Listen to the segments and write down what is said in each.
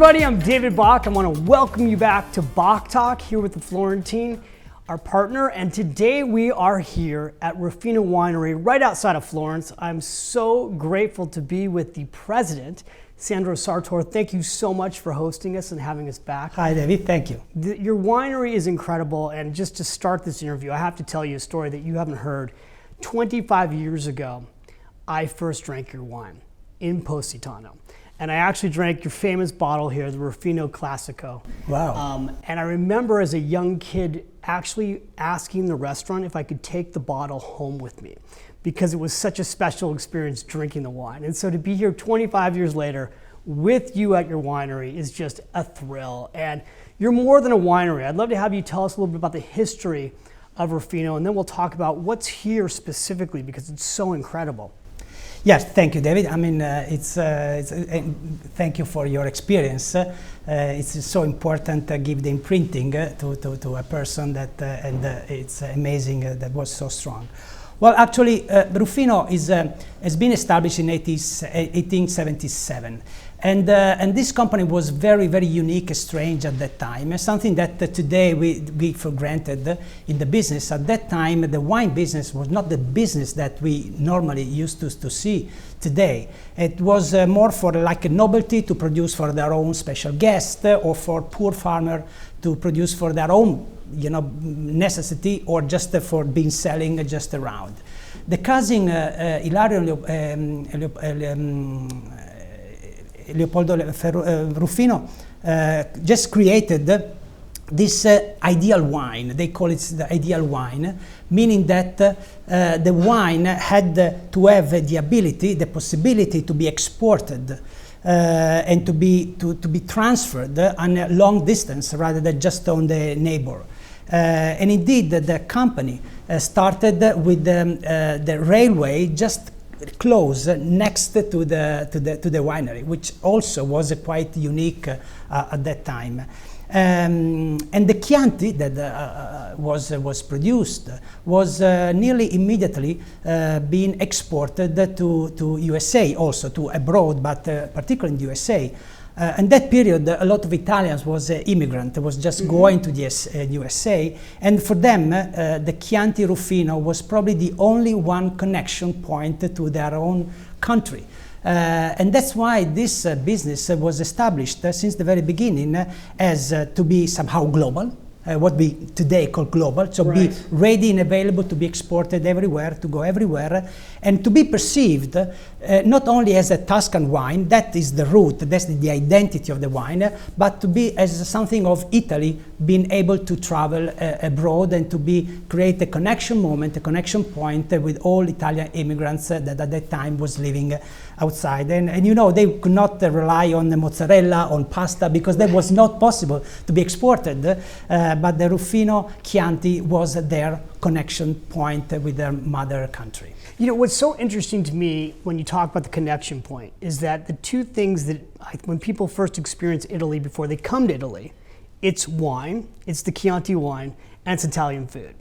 everybody, I'm David Bach. I want to welcome you back to Bach Talk here with the Florentine, our partner, and today we are here at Ruffino Winery right outside of Florence. I'm so grateful to be with the president, Sandro Sartor. Thank you so much for hosting us and having us back. Hi David, thank you. Your winery is incredible, and just to start this interview, I have to tell you a story that you haven't heard. 25 years ago, I first drank your wine in Positano. And I actually drank your famous bottle here, the Ruffino Classico. Wow. And I remember as a young kid actually asking the restaurant if I could take the bottle home with me because it was such a special experience drinking the wine. And so to be here 25 years later with you at your winery is just a thrill. And you're more than a winery. I'd love to have you tell us a little bit about the history of Ruffino, and then we'll talk about what's here specifically because it's so incredible. Yes, thank you, David. I mean, thank you for your experience. It's so important to give the imprinting to a person that, and it's amazing that was so strong. Well, actually, Ruffino has been established in 1877. And this company was very, very unique, strange at that time. Something that today we for granted in the business. At that time, the wine business was not the business that we normally used to see today. It was more for like a novelty to produce for their own special guest or for poor farmer to produce for their own, necessity or just for being selling just around. The cousin Ilario Leopoldo Ruffino just created this ideal wine. They call it the ideal wine, meaning that the wine had to have the ability, the possibility to be exported and to be transferred on a long distance rather than just on the neighbor. And indeed, the company started with the railway just close next to the winery, which also was quite unique at that time. And the Chianti that was produced was nearly immediately being exported to USA, also to abroad, but particularly in the USA. In that period, a lot of Italians was immigrant, was just going to the USA, and for them, the Chianti Ruffino was probably the only one connection point to their own country. And that's why this business was established since the very beginning as to be somehow global, what we today call global, so right. Be ready and available to be exported everywhere, to go everywhere, and to be perceived not only as a Tuscan wine, that is the root, that's the identity of the wine, but to be as something of Italy, being able to travel abroad and to create a connection moment, a connection point with all Italian immigrants that at that time was living outside. And they could not rely on the mozzarella, on pasta, because that was not possible to be exported. But the Ruffino Chianti was their connection point with their mother country. What's so interesting to me when you talk about the connection point is that the two things that when people first experience Italy before they come to Italy, it's wine, it's the Chianti wine, and it's Italian food.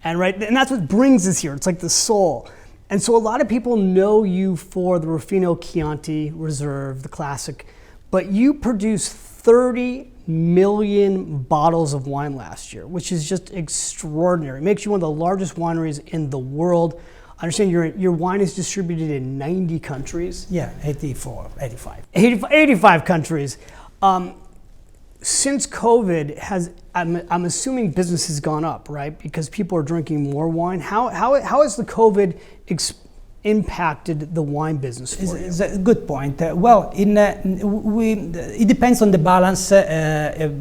And that's what brings us here. It's like the soul. And so a lot of people know you for the Ruffino Chianti Reserve, the classic, but you produced 30 million bottles of wine last year, which is just extraordinary. It makes you one of the largest wineries in the world. I understand your wine is distributed in 90 countries. Yeah, 85. 85 countries. Since COVID, I'm assuming business has gone up, right? Because people are drinking more wine. How has the COVID impacted the wine business for you? It's a good point. It depends on the balance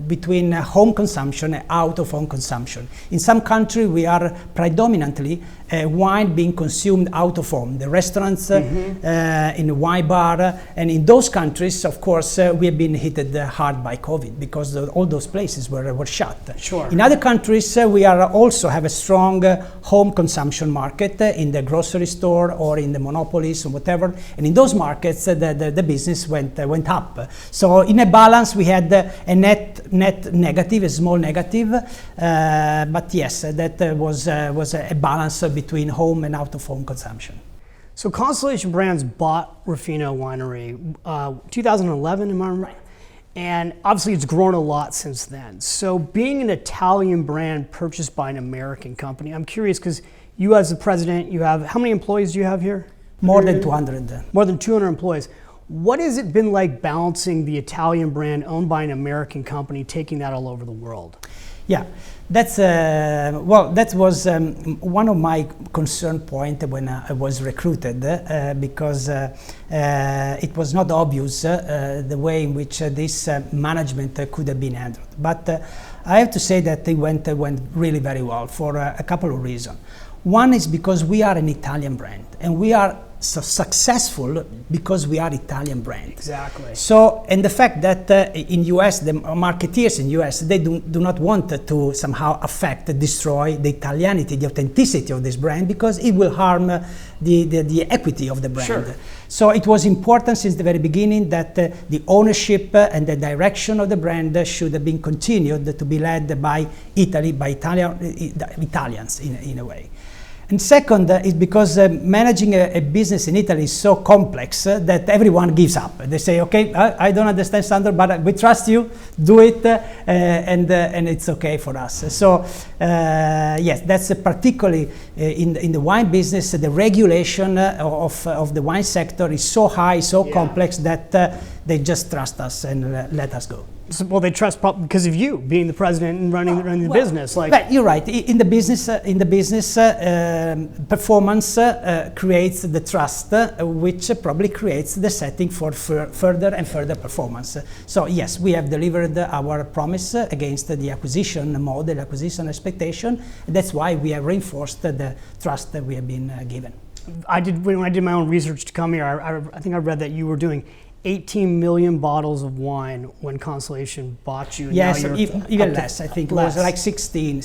between home consumption and out-of-home consumption. In some countries, we are predominantly wine being consumed out of home, the restaurants, in the wine bar, and in those countries, of course, we have been hit hard by COVID because all those places were shut. Sure. In other countries, we are also have a strong home consumption market in the grocery store or in the monopolies or whatever, and in those markets, the business went up. So in a balance, we had a net negative, a small negative, but yes, that was a balance between home and out-of-home consumption. So Constellation Brands bought Ruffino Winery 2011, am I right? And obviously it's grown a lot since then. So being an Italian brand purchased by an American company, I'm curious because you as the president, you have, how many employees do you have here? More than 200. More than 200 employees. What has it been like balancing the Italian brand owned by an American company, taking that all over the world? Yeah, that's well, that was one of my concern points when I was recruited because it was not obvious the way in which this management could have been handled. But I have to say that it went really very well for a couple of reasons. One is because we are an Italian brand, and we are so successful because we are Italian brand. Exactly. So, and the fact that in US, the marketeers in US, they do not want to somehow affect, destroy the Italianity, the authenticity of this brand, because it will harm the equity of the brand. Sure. So it was important since the very beginning that the ownership and the direction of the brand should have been continued to be led by Italy, by Italians in a way. And second is because managing a business in Italy is so complex that everyone gives up. They say, okay, I don't understand, Sandro, but we trust you, do it, and it's okay for us. So yes, that's particularly in the wine business, the regulation of the wine sector is so high, so complex that they just trust us and let us go. Well, they trust because of you being the president and running the business. But you're right. In the business, performance creates the trust, which probably creates the setting for further and further performance. So yes, we have delivered our promise against the acquisition model, acquisition expectation. That's why we have reinforced the trust that we have been given. When I did my own research to come here, I think I read that you were doing 18 million bottles of wine when Constellation bought you. Yes, even less. I think it was like 16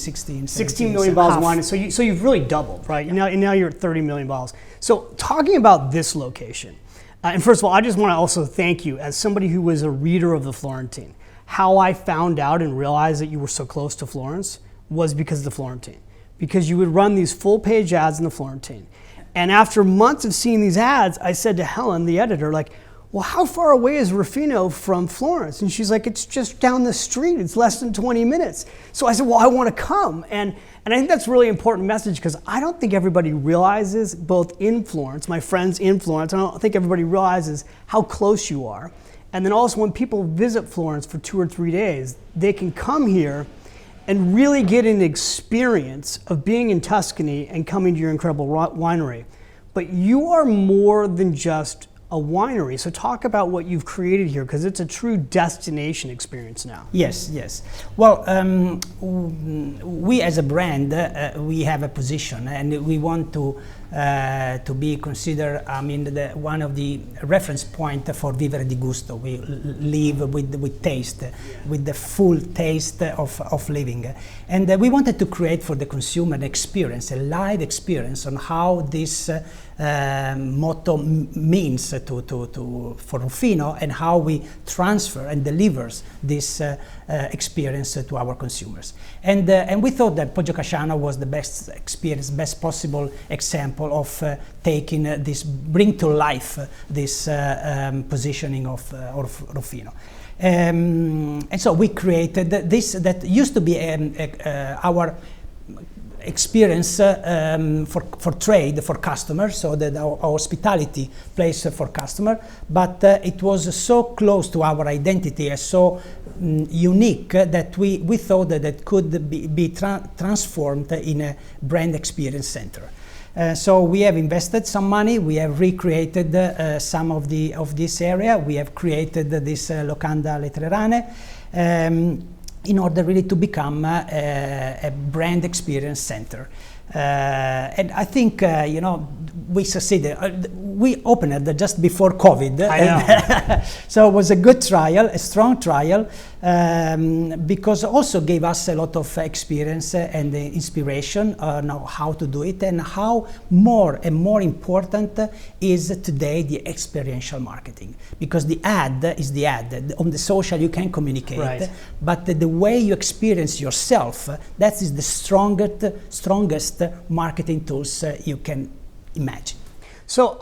million bottles of wine. So you've really doubled, right? And now you're at 30 million bottles. So talking about this location, and first of all, I just want to also thank you as somebody who was a reader of the Florentine. How I found out and realized that you were so close to Florence was because of the Florentine. Because you would run these full page ads in the Florentine. And after months of seeing these ads, I said to Helen, the editor, like, well, how far away is Ruffino from Florence? And she's like, it's just down the street. It's less than 20 minutes. So I said, well, I want to come. And I think that's a really important message because I don't think everybody realizes, both in Florence, my friends in Florence, I don't think everybody realizes how close you are. And then also when people visit Florence for 2 or 3 days, they can come here and really get an experience of being in Tuscany and coming to your incredible winery. But you are more than just a winery. So talk about what you've created here, because it's a true destination experience now. Yes. Well, we as a brand, we have a position, and we want to be considered, one of the reference point for vivere di gusto. We live with taste, with the full taste of living. And we wanted to create for the consumer an experience, a live experience on how this motto means for Ruffino and how we transfer and delivers this experience to our consumers. And we thought that Poggio Casciano was the best experience, best possible example of taking bring to life this positioning of Ruffino. And so we created this that used to be our experience for trade, for customers, so that our hospitality place for customer, but it was so close to our identity and so unique that we thought that it could be transformed in a brand experience center. So we have invested some money, we have recreated some of this area, we have created this Locanda Le Tre Rane, in order really to become a brand experience center. And I think, we succeeded. We opened it just before COVID. I know. So it was a good trial, a strong trial, because also gave us a lot of experience and inspiration on how to do it, and how more and more important is today the experiential marketing. Because the ad is the ad. On the social you can communicate, right, but the way you experience yourself, that is the strongest marketing tools you can imagine. So,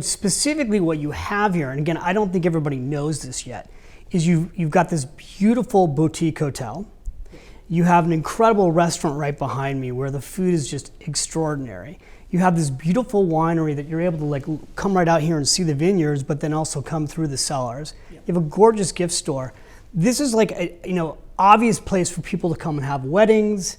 specifically what you have here, and again, I don't think everybody knows this yet, is you've got this beautiful boutique hotel. You have an incredible restaurant right behind me where the food is just extraordinary. You have this beautiful winery that you're able to like come right out here and see the vineyards, but then also come through the cellars. Yep. You have a gorgeous gift store. This is like a obvious place for people to come and have weddings,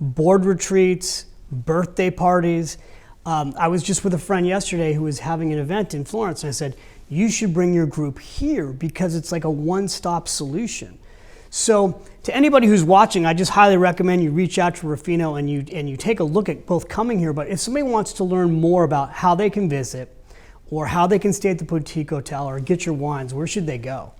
board retreats, birthday parties. I was just with a friend yesterday who was having an event in Florence, and I said, you should bring your group here because it's like a one-stop solution. So to anybody who's watching, I just highly recommend you reach out to Ruffino and you take a look at both coming here, but if somebody wants to learn more about how they can visit or how they can stay at the boutique hotel or get your wines, where should they go?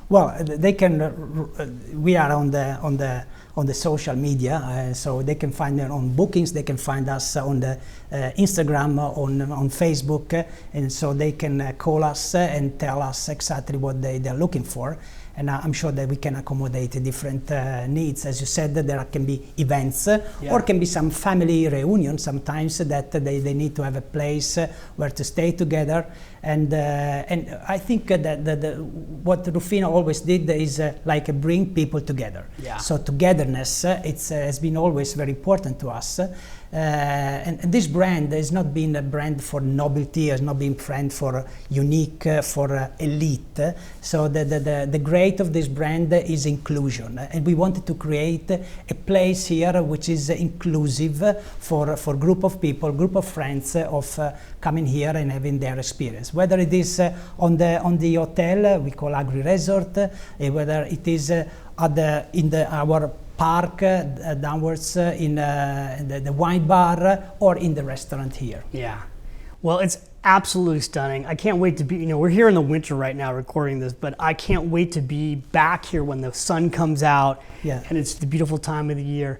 Well, they can. We are on the social media, so they can find their own bookings. They can find us on the Instagram, on Facebook, and so they can call us and tell us exactly what they're looking for. And I'm sure that we can accommodate different needs. As you said, there can be events or can be some family reunions sometimes that they need to have a place where to stay together. And I think that what Ruffino always did is like bring people together. Yeah. So togetherness has been always very important to us. And this brand has not been a brand for novelty, has not been a brand for unique, for elite. So the great of this brand is inclusion, and we wanted to create a place here which is inclusive for group of people, group of friends of coming here and having their experience. Whether it is on the hotel we call Agri Resort, whether it is our park downwards in the wine bar or in the restaurant here. Yeah, well, it's absolutely stunning. I can't wait to be, we're here in the winter right now recording this, but I can't wait to be back here when the sun comes out and it's the beautiful time of the year.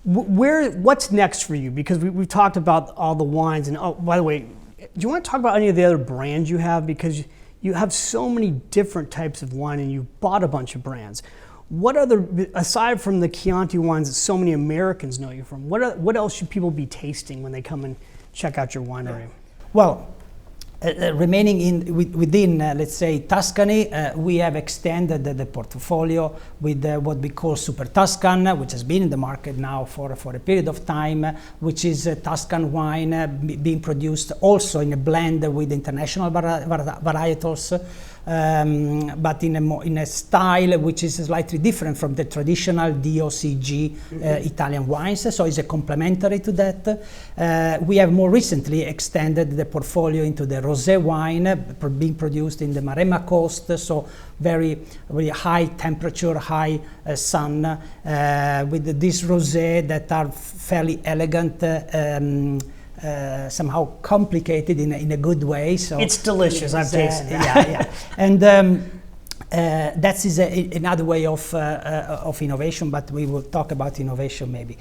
What's next for you? Because we've talked about all the wines, and oh, by the way, do you want to talk about any of the other brands you have? Because you have so many different types of wine and you've bought a bunch of brands. What other, aside from the Chianti wines that so many Americans know you from, what else should people be tasting when they come and check out your winery? Well, remaining within, let's say, Tuscany, we have extended the portfolio with what we call Super Tuscan, which has been in the market now for a period of time, which is Tuscan wine being produced also in a blend with international varietals. But in a style which is slightly different from the traditional DOCG Italian wines, so it's a complementary to that. We have more recently extended the portfolio into the rosé wine being produced in the Maremma coast, so very high temperature, high sun, with this rosé that are fairly elegant, somehow complicated in a good way. So it's delicious. I've tasted that. Yeah. And that is another way of innovation, but we will talk about innovation maybe.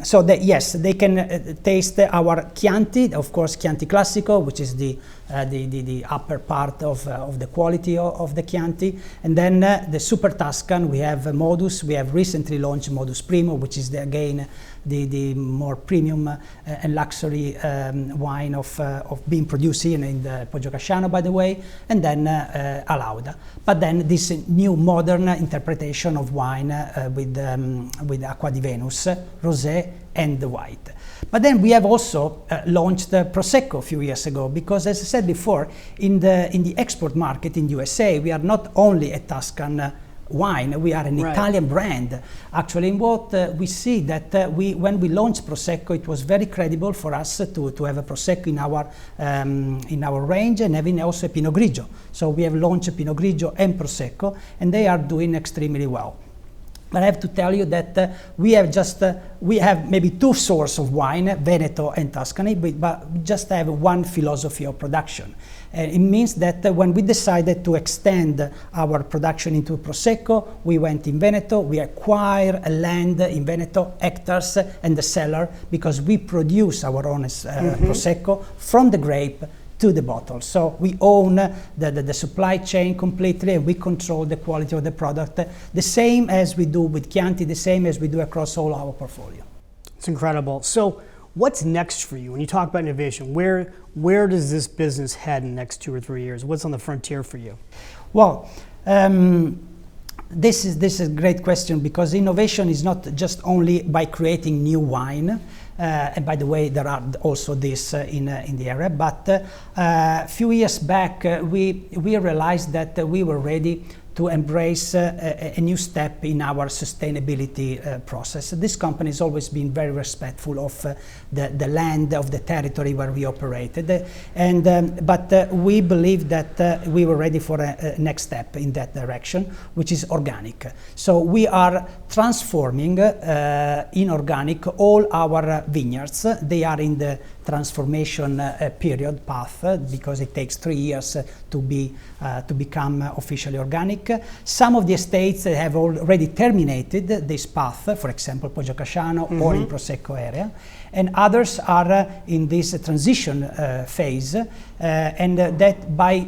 So that, yes, they can taste our Chianti, of course, Chianti Classico, which is the upper part of the quality of the Chianti, and then the Super Tuscan. We have Modus. We have recently launched Modus Primo, which is again the more premium and luxury wine of being produced in the Poggio Casciano, by the way, and then Alauda. But then this new modern interpretation of wine with Acqua di Venus, rosé and the white. But then we have also launched Prosecco a few years ago, because as I said before, in the export market in USA, we are not only a Tuscan wine, we are an Italian brand. Actually, in what we see that when we launched Prosecco, it was very credible for us to have a Prosecco in our range, and having also a Pinot Grigio. So we have launched Pinot Grigio and Prosecco, and they are doing extremely well. But I have to tell you that we have maybe two sources of wine, Veneto and Tuscany, but we just have one philosophy of production. It means that when we decided to extend our production into Prosecco, we went in Veneto, we acquired a land in Veneto, hectares, and the cellar, because we produce our own Prosecco from the grape to the bottle. So we own the supply chain completely, and we control the quality of the product, the same as we do with Chianti, the same as we do across all our portfolio. It's incredible. So what's next for you? When you talk about innovation, where does this business head in the next 2 or 3 years? What's on the frontier for you? Well, This is a great question, because innovation is not just only by creating new wine. And by the way, there are also this in the area. But a few years back, we realized that we were ready to embrace a new step in our sustainability process. This company has always been very respectful of the land, of the territory where we operated, but we believe that we were ready for a next step in that direction, which is organic. So we are transforming in organic all our vineyards. They are in the transformation period path, because it takes 3 years to become officially organic. Some of the estates have already terminated this path, for example, Poggio Casciano or in Prosecco area, and others are in this transition phase, and that by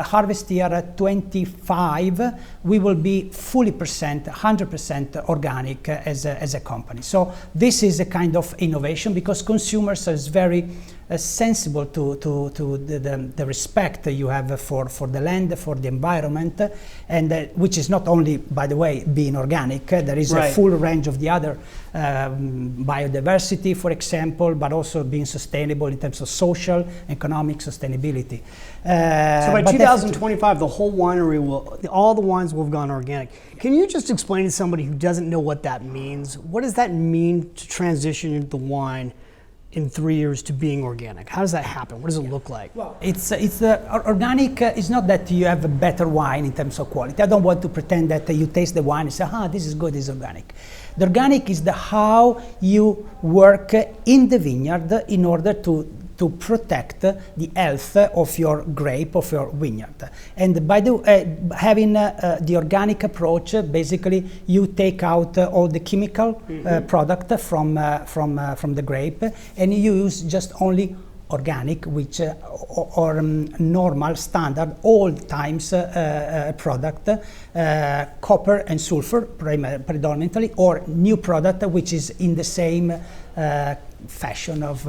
harvest year 25 we will be fully 100% organic as a company. So this is a kind of innovation, because consumers are very sensible to the respect you have for the land, for the environment, and which is not only, by the way, being organic. There is a full range of the other biodiversity, for example, but also being sustainable in terms of social, economic sustainability. So by 2025, the whole winery all the wines will have gone organic. Can you just explain to somebody who doesn't know what that means? What does that mean to transition the wine in 3 years to being organic? How does that happen? What does it look like? Well, it's organic is not that you have a better wine in terms of quality. I don't want to pretend that you taste the wine and say, this is good, this is organic. The organic is how you work in the vineyard in order to protect the health of your grape, of your vineyard. And by having the organic approach, basically you take out all the chemical product from the grape, and you use just only organic, which or normal, standard, all times product, copper and sulfur predominantly, or new product which is in the same fashion of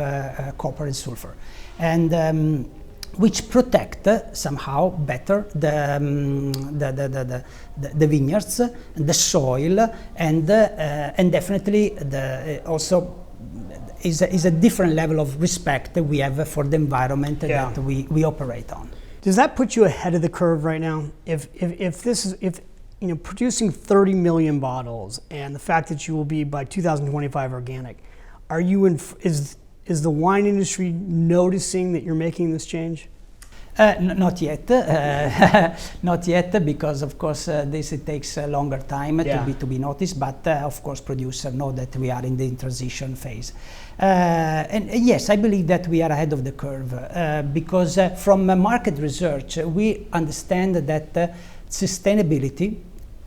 copper and sulfur, and which protect somehow better the vineyards, the soil, and definitely also is a different level of respect we have for the environment that we operate on. Does that put you ahead of the curve right now? If producing 30 million bottles, and the fact that you will be by 2025 organic, is the wine industry noticing that you're making this change? Not yet, not yet, because of course it takes a longer time to be noticed. But of course, producers know that we are in the transition phase, and yes, I believe that we are ahead of the curve because from market research we understand that sustainability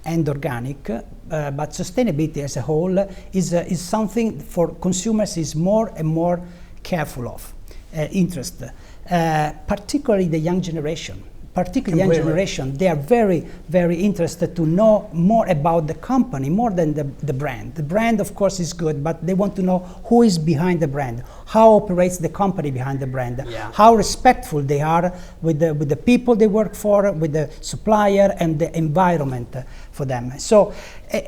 and organic, but sustainability as a whole is something for consumers is more and more careful of, interest. Particularly the young generation. They are very, very interested to know more about the company, more than the brand. The brand, of course, is good, but they want to know who is behind the brand, how operates the company behind the brand, how respectful they are with the people they work for, with the supplier, and the environment for them. So,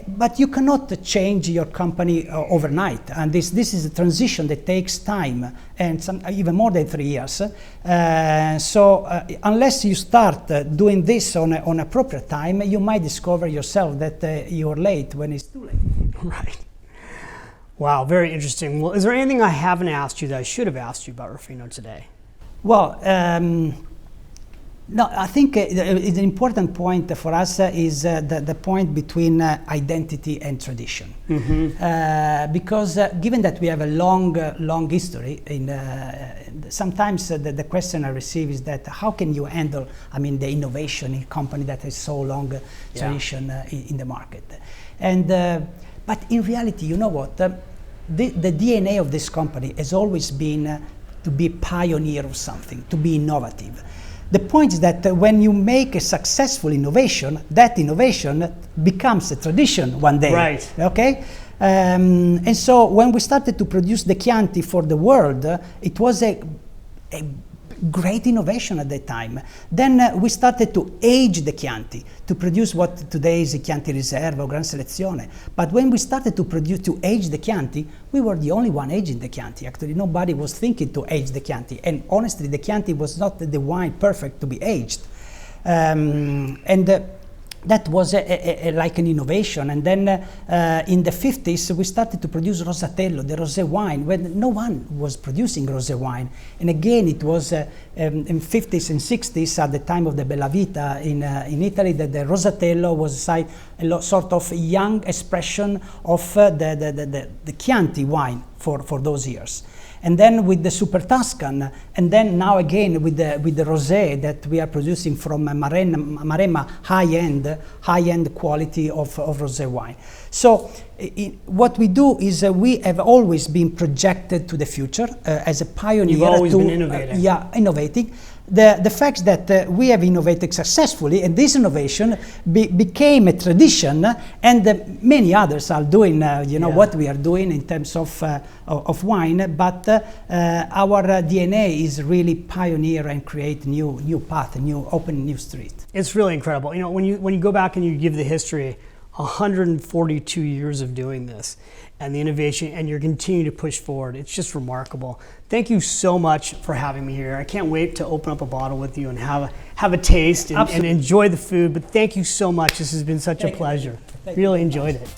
but you cannot change your company overnight, and this is a transition that takes time, and even more than 3 years. So unless you start doing this on appropriate time, you might discover yourself that you're late when it's too late. Right. Wow, very interesting. Well, is there anything I haven't asked you that I should have asked you about Ruffino today? Well, no, I think it's an important point for us is the point between identity and tradition. Because given that we have a long history, sometimes the question I receive is that how can you handle, the innovation in a company that has so long tradition in the market? And but in reality, you know what? The DNA of this company has always been to be a pioneer of something, to be innovative. The point is that when you make a successful innovation, that innovation becomes a tradition one day. Right. Okay? And so when we started to produce the Chianti for the world, it was a great innovation at that time. Then we started to age the Chianti to produce what today is the Chianti Reserva or Gran Selezione. But when we started to age the Chianti, we were the only one aging the Chianti. Actually, nobody was thinking to age the Chianti. And honestly, the Chianti was not the wine perfect to be aged. That was like an innovation. And then in the 50s, we started to produce Rosatello, the rosé wine, when no one was producing rosé wine. And again, it was in 50s and 60s, at the time of the Bella Vita in Italy, that the Rosatello was a sort of young expression of the Chianti wine for those years. And then with the Super Tuscan, and then now again with the rosé that we are producing from Maremma high-end quality of rosé wine. So what we do is we have always been projected to the future as a pioneer. You've always been innovating. Innovating. The fact that we have innovated successfully, and this innovation became a tradition, and many others are doing, what we are doing in terms of wine. But our DNA is really pioneer and create new path, open new street. It's really incredible. You know, when you go back and you give the history, 142 years of doing this and the innovation, and you're continuing to push forward. It's just remarkable. Thank you so much for having me here. I can't wait to open up a bottle with you and have a taste and enjoy the food. But thank you so much. This has been such a pleasure. Really enjoyed it.